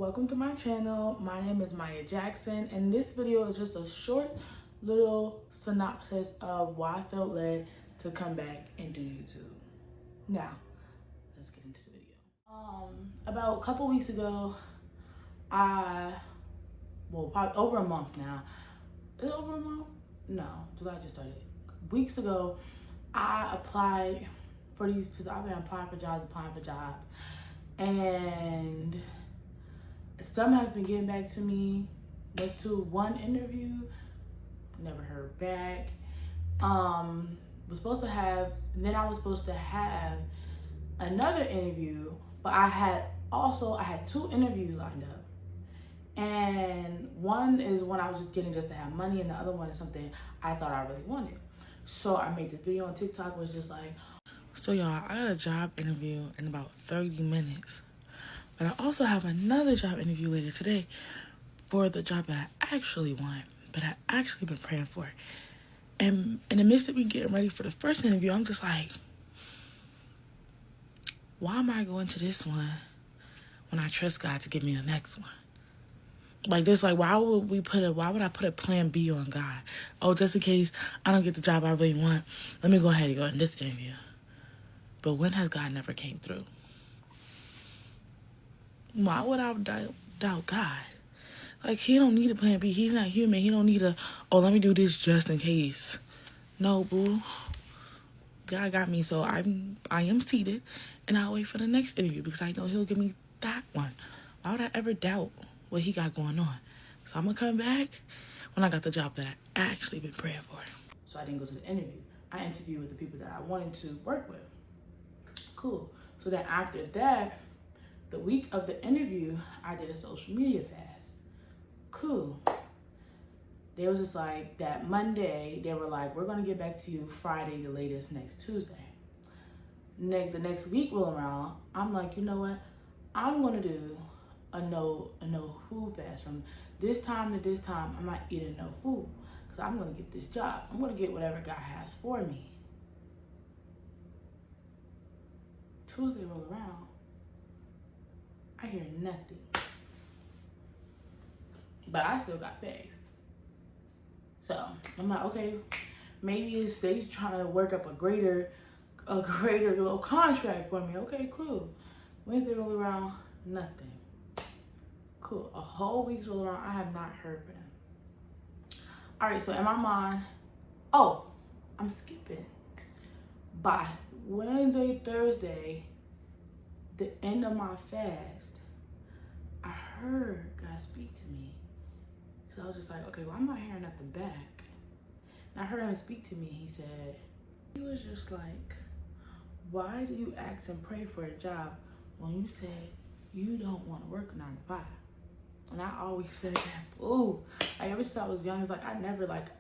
Welcome to my channel. My name is Maya Jackson, and this video is just a short little synopsis of why I felt led to come back and do YouTube. Now, let's get into the video. About a couple weeks ago, probably over a month now. Is it over a month? No, July just started. Weeks ago, I applied for these positions. I've been applying for jobs, and some have been getting back to me. Went to one interview, never heard back. And then I was supposed to have another interview, but I had two interviews lined up. And one is one I was just getting just to have money, and the other one is something I thought I really wanted. So I made this video on TikTok, was just like, so y'all, I got a job interview in about 30 minutes. But I also have another job interview later today for the job that I actually want, but I actually been praying for. And in the midst of me getting ready for the first interview, I'm just like, why am I going to this one when I trust God to give me the next one? Like this, like why would I put a plan B on God? Oh, just in case I don't get the job I really want, let me go ahead and go in this interview. But when has God never came through? Why would I doubt God? Like, he don't need a plan B. He's not human. He don't need let me do this just in case. No, boo. God got me, so I am seated, and I'll wait for the next interview because I know he'll give me that one. Why would I ever doubt what he got going on? So I'm going to come back when I got the job that I actually been praying for. So I didn't go to the interview. I interviewed with the people that I wanted to work with. Cool. So then after that, the week of the interview, I did a social media fast. Cool. They was just like, that Monday, they were like, we're going to get back to you Friday, the latest next Tuesday. The next week roll around, I'm like, you know what? I'm going to do a no food fast. From this time to this time, I'm not eating no food because I'm going to get this job. I'm going to get whatever God has for me. Tuesday roll around, I hear nothing. But I still got faith. So I'm like, okay, maybe it's they trying to work up a greater little contract for me. Okay, cool. Wednesday roll around, nothing. Cool. A whole week's roll around, I have not heard from them. All right, so in my mind, I'm skipping. By Wednesday, Thursday, the end of my fast, I heard God speak to me. So I was just like, okay, well, I'm not hearing nothing back. And I heard him speak to me. He was just like, why do you ask and pray for a job when you said you don't want to work 9 to 5? And I always said that, ooh, like ever since I was young, it's like I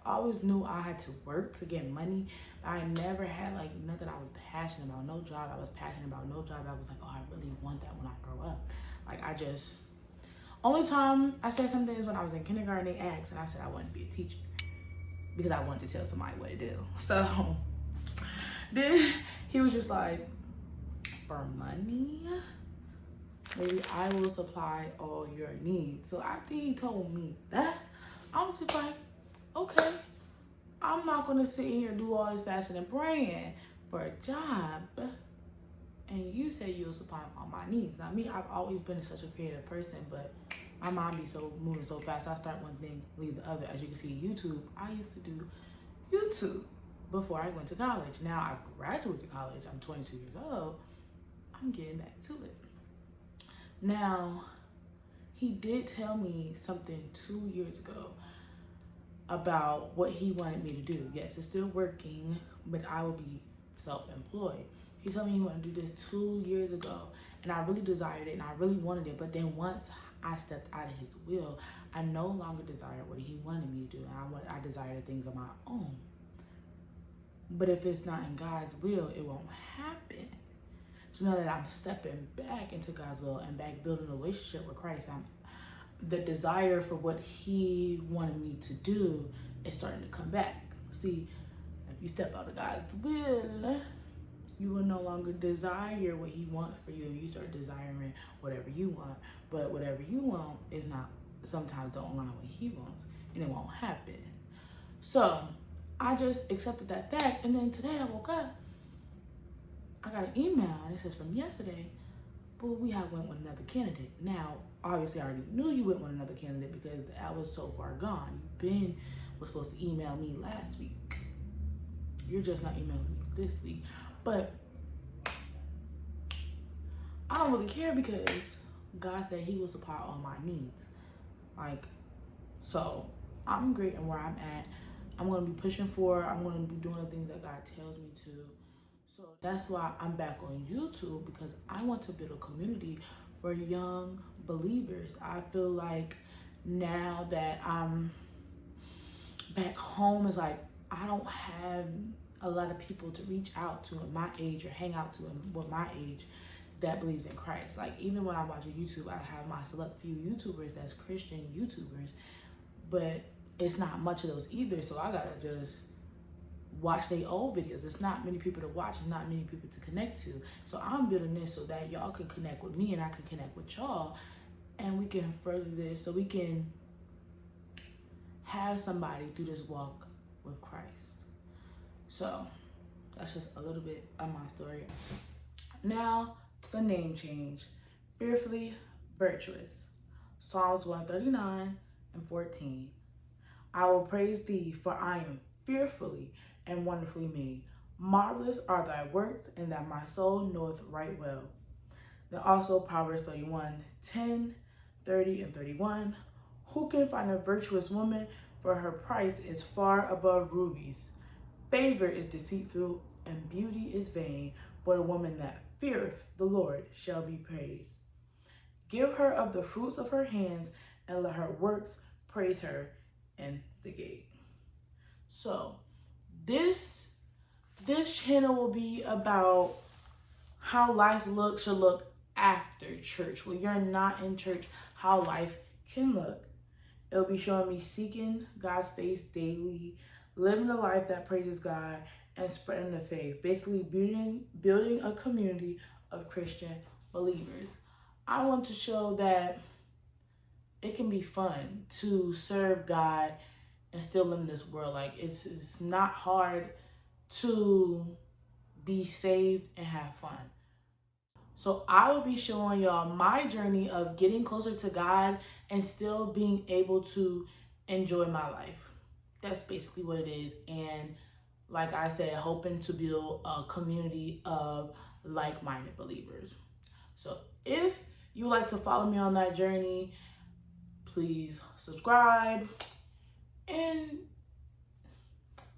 always knew I had to work to get money. I never had like nothing I was passionate about, no job I was passionate about, no job I was like, oh, I really want that when I grow up. Like only time I said something is when I was in kindergarten, they asked, and I said I wanted to be a teacher because I wanted to tell somebody what to do. So then he was just like, for money, maybe I will supply all your needs. So after he told me that, I was just like, okay, I'm not gonna sit here and do all this fasting and praying for a job. And you said you'll supply all my needs. Now me, I've always been such a creative person, but my mind be moving so fast. I start one thing, leave the other. As you can see, YouTube, I used to do YouTube before I went to college. Now I've graduated college. I'm 22 years old. I'm getting back to it. Now, he did tell me something 2 years ago about what he wanted me to do. Yes, it's still working, but I will be self-employed. He told me he wanted to do this 2 years ago, and I really desired it, and I really wanted it. But then once I stepped out of his will, I no longer desired what he wanted me to do, and I desired things on my own. But if it's not in God's will, it won't happen. So now that I'm stepping back into God's will and back building a relationship with Christ, the desire for what he wanted me to do is starting to come back. See, if you step out of God's will, You will no longer desire what he wants for you. You start desiring whatever you want. But whatever you want is not, sometimes don't align with what he wants. And it won't happen. So I just accepted that fact. And then today I woke up. I got an email and it says from yesterday, but we have went with another candidate. Now, obviously I already knew you went with another candidate because I was so far gone. Was supposed to email me last week. You're just not emailing me this week. But I don't really care because God said he will supply all my needs. Like, so I'm great in where I'm at. I'm going to be pushing forward. I'm going to be doing the things that God tells me to. So that's why I'm back on YouTube, because I want to build a community for young believers. I feel like now that I'm back home, it's like I don't have a lot of people to reach out to in my age or hang out to with my age that believes in Christ. Like, even when I'm watching YouTube, I have my select few YouTubers that's Christian YouTubers, but it's not much of those either. So I gotta just watch their old videos. It's not many people to watch, and not many people to connect to. So I'm building this so that y'all can connect with me and I can connect with y'all, and we can further this so we can have somebody do this walk with Christ. So that's just a little bit of my story. Now, the name change. Fearfully Virtuous. Psalms 139:14. I will praise thee, for I am fearfully and wonderfully made. Marvelous are thy works, and that my soul knoweth right well. Then also Proverbs 31:10, 30, and 31. Who can find a virtuous woman? For her price is far above rubies. Favor is deceitful, and beauty is vain, but a woman that feareth the Lord shall be praised. Give her of the fruits of her hands, and let her works praise her in the gate. So this channel will be about how life should look after church. When you're not in church, how life can look. It'll be showing me seeking God's face daily, living a life that praises God, and spreading the faith. Basically building a community of Christian believers. I want to show that it can be fun to serve God and still live in this world. Like, it's not hard to be saved and have fun. So I will be showing y'all my journey of getting closer to God and still being able to enjoy my life. That's basically what it is. And like I said, hoping to build a community of like-minded believers. So if you like to follow me on that journey, please subscribe, and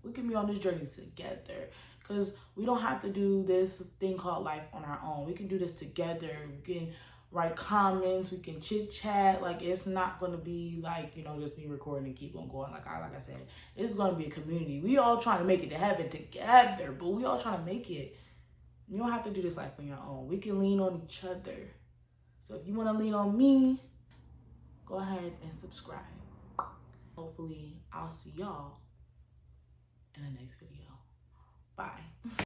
we can be on this journey together. Because we don't have to do this thing called life on our own. We can do this together. We can write comments. We can chit chat. Like, it's not going to be like, just me recording and keep on going. Like I said, it's going to be a community. We all trying to make it to heaven together, but we all trying to make it. You don't have to do this life on your own. We can lean on each other. So if you want to lean on me, go ahead and subscribe. Hopefully, I'll see y'all in the next video. Bye.